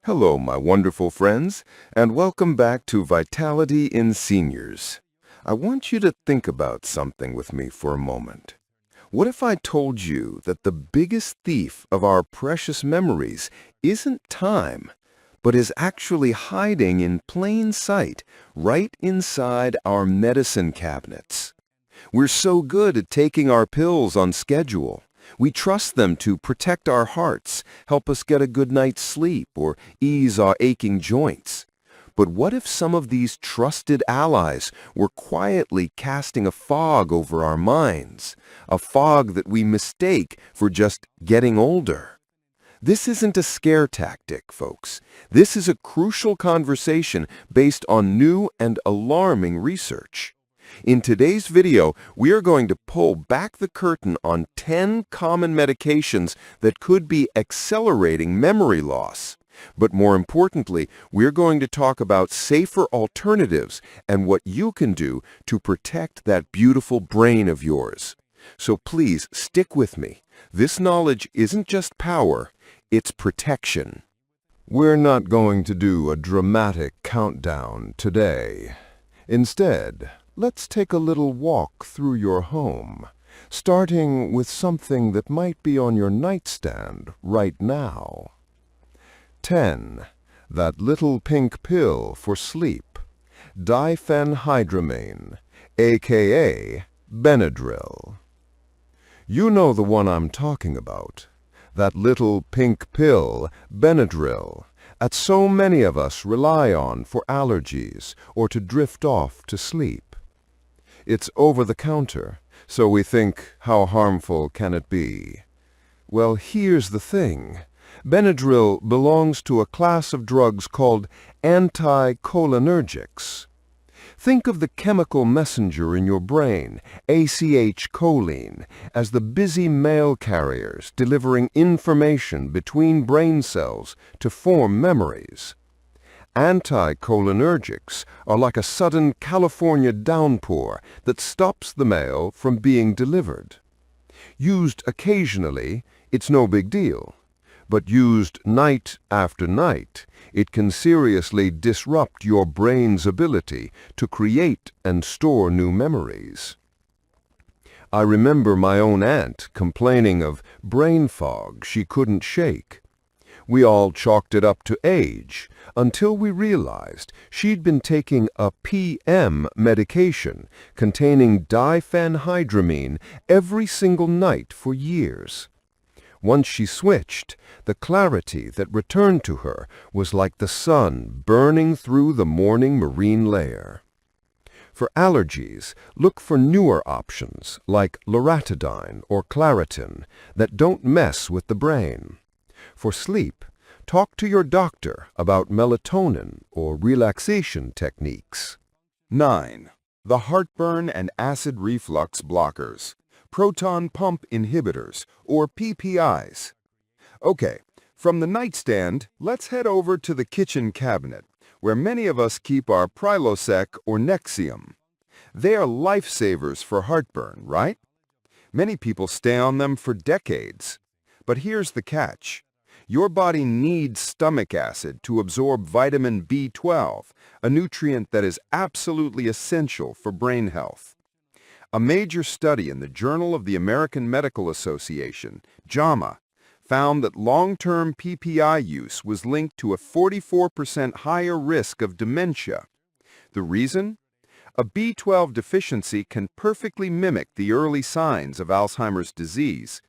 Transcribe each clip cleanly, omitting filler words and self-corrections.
Hello, my wonderful friends, and welcome back to Vitality in Seniors. I want you to think about something with me for a moment. What if I told you that the biggest thief of our precious memories isn't time, but is actually hiding in plain sight right inside our medicine cabinets? We're so good at taking our pills on schedule. We trust them to protect our hearts, help us get a good night's sleep, or ease our aching joints. But what if some of these trusted allies were quietly casting a fog over our minds, a fog that we mistake for just getting older? This isn't a scare tactic, folks. This is a crucial conversation based on new and alarming research. In today's video, we are going to pull back the curtain on 10 common medications that could be accelerating memory loss. But more importantly, we're going to talk about safer alternatives and what you can do to protect that beautiful brain of yours. So please stick with me. This knowledge isn't just power, it's protection. We're not going to do a dramatic countdown today. Instead, let's take a little walk through your home, starting with something that might be on your nightstand right now. 10. That little pink pill for sleep, diphenhydramine, aka Benadryl. You know the one I'm talking about. That little pink pill, Benadryl, that so many of us rely on for allergies or to drift off to sleep. It's over-the-counter, so we think, how harmful can it be? Well, here's the thing. Benadryl belongs to a class of drugs called anticholinergics. Think of the chemical messenger in your brain, acetylcholine, as the busy mail carriers delivering information between brain cells to form memories. Anticholinergics are like a sudden California downpour that stops the mail from being delivered. Used occasionally, it's no big deal. But used night after night, it can seriously disrupt your brain's ability to create and store new memories. I remember my own aunt complaining of brain fog she couldn't shake. We all chalked it up to age, until we realized she'd been taking a PM medication containing diphenhydramine every single night for years. Once she switched, the clarity that returned to her was like the sun burning through the morning marine layer. For allergies, look for newer options like loratadine or Claritin that don't mess with the brain. For sleep, talk to your doctor about melatonin or relaxation techniques. 9. The heartburn and acid reflux blockers, proton pump inhibitors, or PPIs. Okay, from the nightstand, let's head over to the kitchen cabinet, where many of us keep our Prilosec or Nexium. They are lifesavers for heartburn, right? Many people stay on them for decades. But here's the catch. Your body needs stomach acid to absorb vitamin B12, a nutrient that is absolutely essential for brain health. A major study in the Journal of the American Medical Association, JAMA, found that long-term PPI use was linked to a 44% higher risk of dementia. The reason? A B12 deficiency can perfectly mimic the early signs of Alzheimer's disease.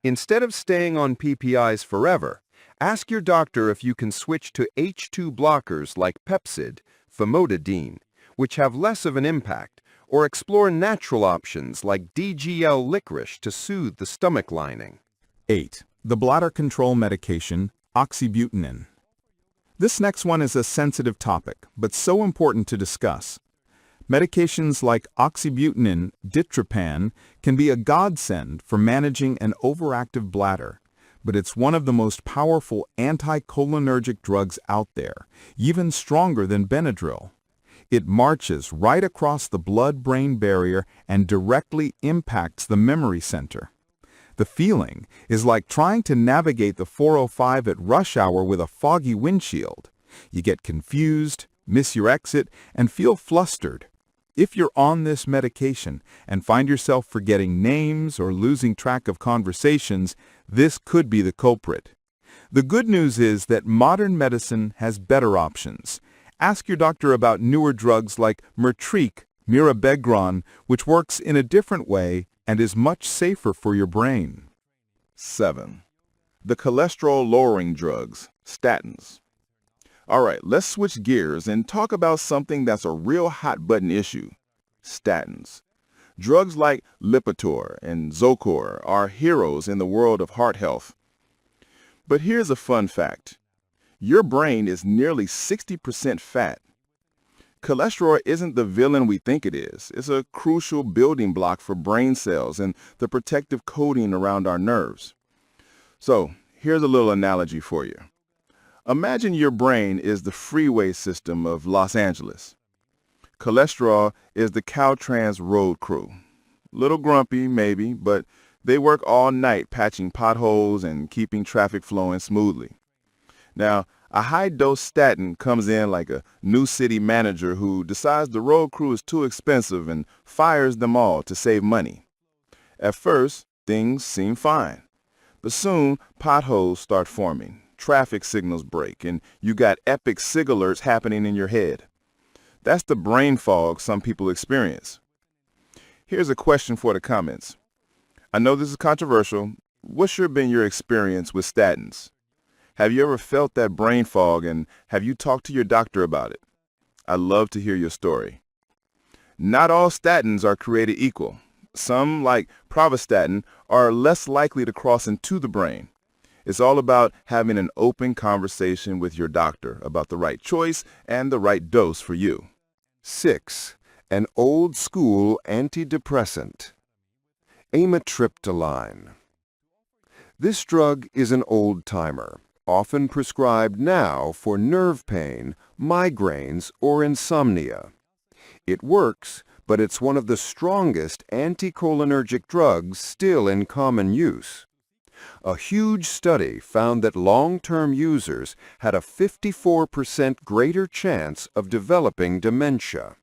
Instead of staying on PPIs forever, ask your doctor if you can switch to H2 blockers like Pepcid, famotidine, which have less of an impact, or explore natural options like DGL licorice to soothe the stomach lining. 8. The bladder control medication, oxybutynin. This next one is a sensitive topic, but so important to discuss. Medications like oxybutynin, ditropan, can be a godsend for managing an overactive bladder, but it's one of the most powerful anticholinergic drugs out there, even stronger than Benadryl. It marches right across the blood-brain barrier and directly impacts the memory center. The feeling is like trying to navigate the 405 at rush hour with a foggy windshield. You get confused, miss your exit, and feel flustered. If you're on this medication and find yourself forgetting names or losing track of conversations, this could be the culprit. The good news is that modern medicine has better options. Ask your doctor about newer drugs like mirabegron, which works in a different way and is much safer for your brain. 7. The cholesterol-lowering drugs, statins. All right, let's switch gears and talk about something that's a real hot-button issue, statins. Drugs like Lipitor and Zocor are heroes in the world of heart health. But here's a fun fact. Your brain is nearly 60% fat. Cholesterol isn't the villain we think it is. It's a crucial building block for brain cells and the protective coating around our nerves. So, here's a little analogy for you. Imagine your brain is the freeway system of Los Angeles. Cholesterol is the Caltrans road crew. Little grumpy, maybe, but they work all night patching potholes and keeping traffic flowing smoothly. Now, a high-dose statin comes in like a new city manager who decides the road crew is too expensive and fires them all to save money. At first, things seem fine, but soon potholes start forming, traffic signals break, and you got epic sig alerts happening in your head. That's the brain fog some people experience. Here's a question for the comments. I know this is controversial. What's been your experience with statins? Have you ever felt that brain fog, and have you talked to your doctor about it? I'd love to hear your story. Not all statins are created equal. Some, like pravastatin, are less likely to cross into the brain. It's all about having an open conversation with your doctor about the right choice and the right dose for you. 6. An old-school antidepressant. Amitriptyline. This drug is an old-timer, often prescribed now for nerve pain, migraines, or insomnia. It works, but it's one of the strongest anticholinergic drugs still in common use. A huge study found that long-term users had a 54% greater chance of developing dementia.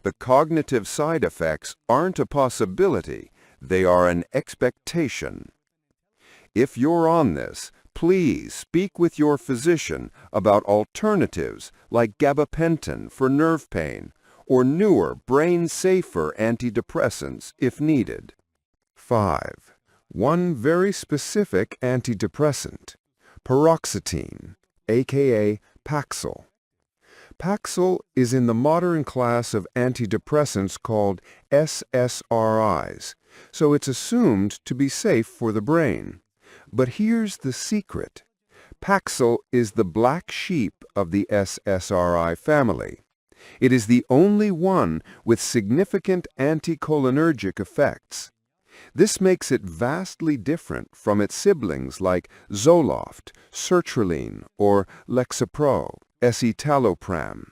The cognitive side effects aren't a possibility, they are an expectation. If you're on this, please speak with your physician about alternatives like gabapentin for nerve pain or newer, brain-safer antidepressants if needed. 5. One very specific antidepressant, paroxetine, aka Paxil. Paxil is in the modern class of antidepressants called SSRIs, so it's assumed to be safe for the brain. But here's the secret. Paxil is the black sheep of the SSRI family. It is the only one with significant anticholinergic effects. This makes it vastly different from its siblings like Zoloft, sertraline, or Lexapro, escitalopram.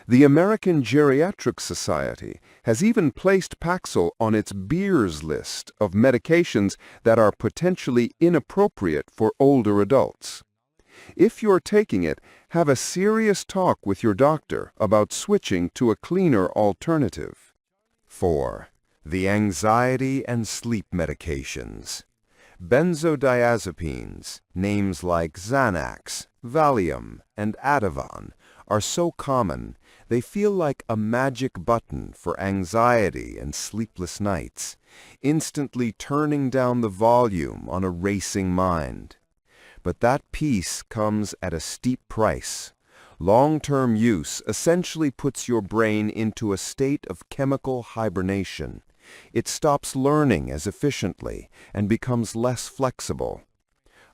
The American Geriatric Society has even placed Paxil on its Beers list of medications that are potentially inappropriate for older adults. If you're taking it, have a serious talk with your doctor about switching to a cleaner alternative. 4. The anxiety and sleep medications. Benzodiazepines, names like Xanax, Valium, and Ativan, are so common they feel like a magic button for anxiety and sleepless nights, instantly turning down the volume on a racing mind. But that peace comes at a steep price. Long-term use essentially puts your brain into a state of chemical hibernation. It stops learning as efficiently and becomes less flexible.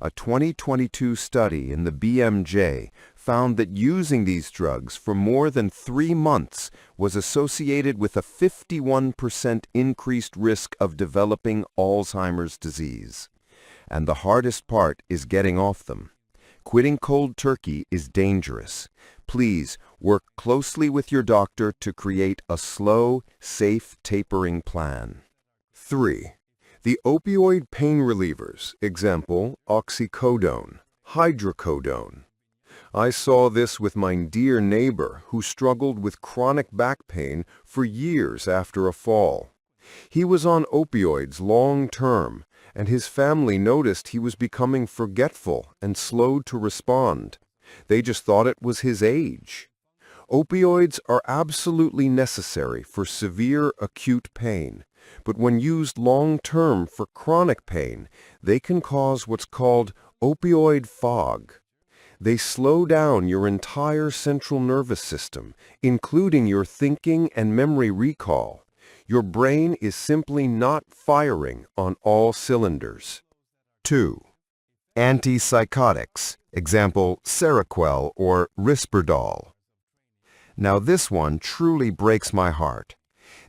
A 2022 study in the BMJ found that using these drugs for more than 3 months was associated with a 51% increased risk of developing Alzheimer's disease. And the hardest part is getting off them. Quitting cold turkey is dangerous. Please work closely with your doctor to create a slow, safe tapering plan. 3. The opioid pain relievers, example, oxycodone, hydrocodone. I saw this with my dear neighbor who struggled with chronic back pain for years after a fall. He was on opioids long term, and his family noticed he was becoming forgetful and slowed to respond. They just thought it was his age. Opioids are absolutely necessary for severe acute pain, but when used long-term for chronic pain, they can cause what's called opioid fog. They slow down your entire central nervous system, including your thinking and memory recall. Your brain is simply not firing on all cylinders. 2. Antipsychotics, example, Seroquel or Risperdal. Now this one truly breaks my heart.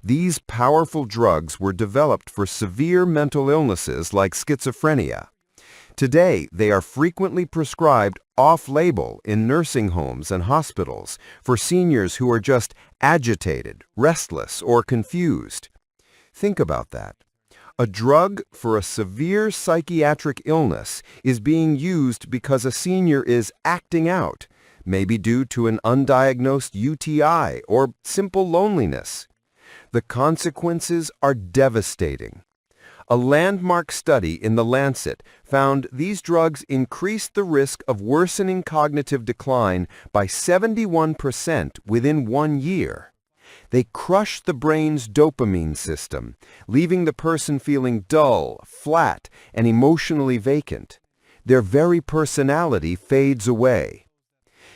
These powerful drugs were developed for severe mental illnesses like schizophrenia. Today, they are frequently prescribed off-label in nursing homes and hospitals for seniors who are just agitated, restless, or confused. Think about that. A drug for a severe psychiatric illness is being used because a senior is acting out, maybe due to an undiagnosed UTI or simple loneliness. The consequences are devastating. A landmark study in The Lancet found these drugs increased the risk of worsening cognitive decline by 71% within 1 year. They crush the brain's dopamine system, leaving the person feeling dull, flat, and emotionally vacant. Their very personality fades away.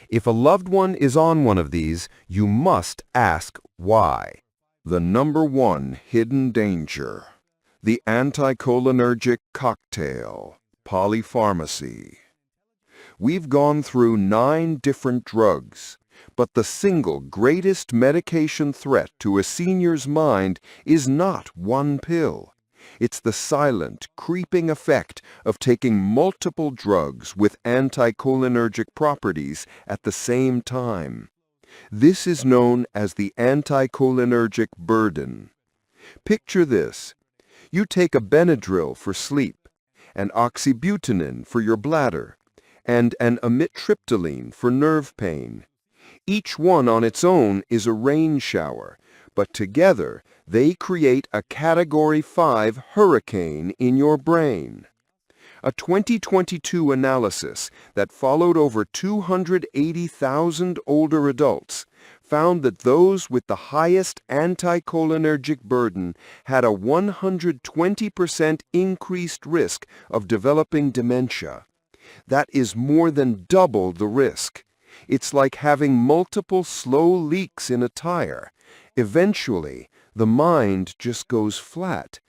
If a loved one is on one of these, you must ask why. The number one hidden danger. The anticholinergic cocktail, polypharmacy. We've gone through 9 different drugs, but the single greatest medication threat to a senior's mind is not one pill. It's the silent, creeping effect of taking multiple drugs with anticholinergic properties at the same time. This is known as the anticholinergic burden. Picture this. You take a Benadryl for sleep, an oxybutynin for your bladder, and an amitriptyline for nerve pain. Each one on its own is a rain shower, but together they create a Category 5 hurricane in your brain. A 2022 analysis that followed over 280,000 older adults found that those with the highest anticholinergic burden had a 120% increased risk of developing dementia. That is more than double the risk. It's like having multiple slow leaks in a tire. Eventually, the mind just goes flat.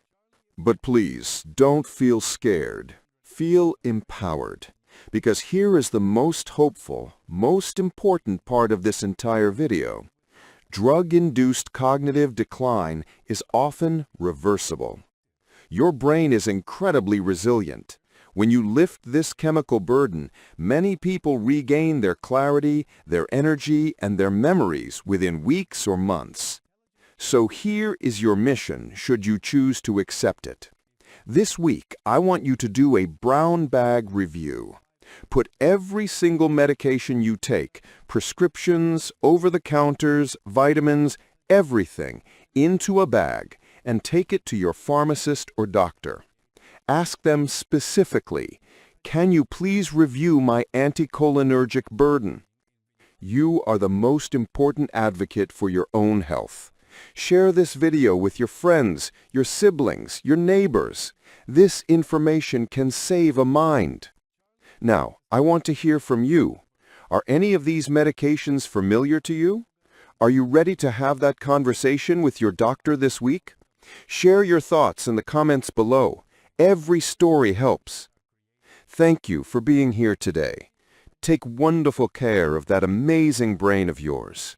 But please, don't feel scared. Feel empowered. Because here is the most hopeful, most important part of this entire video. Drug-induced cognitive decline is often reversible. Your brain is incredibly resilient. When you lift this chemical burden, many people regain their clarity, their energy, and their memories within weeks or months. So here is your mission, should you choose to accept it. This week, I want you to do a brown bag review. Put every single medication you take, prescriptions, over-the-counters, vitamins, everything, into a bag and take it to your pharmacist or doctor. Ask them specifically, can you please review my anticholinergic burden? You are the most important advocate for your own health. Share this video with your friends, your siblings, your neighbors. This information can save a mind. Now, I want to hear from you. Are any of these medications familiar to you? Are you ready to have that conversation with your doctor this week? Share your thoughts in the comments below. Every story helps. Thank you for being here today. Take wonderful care of that amazing brain of yours.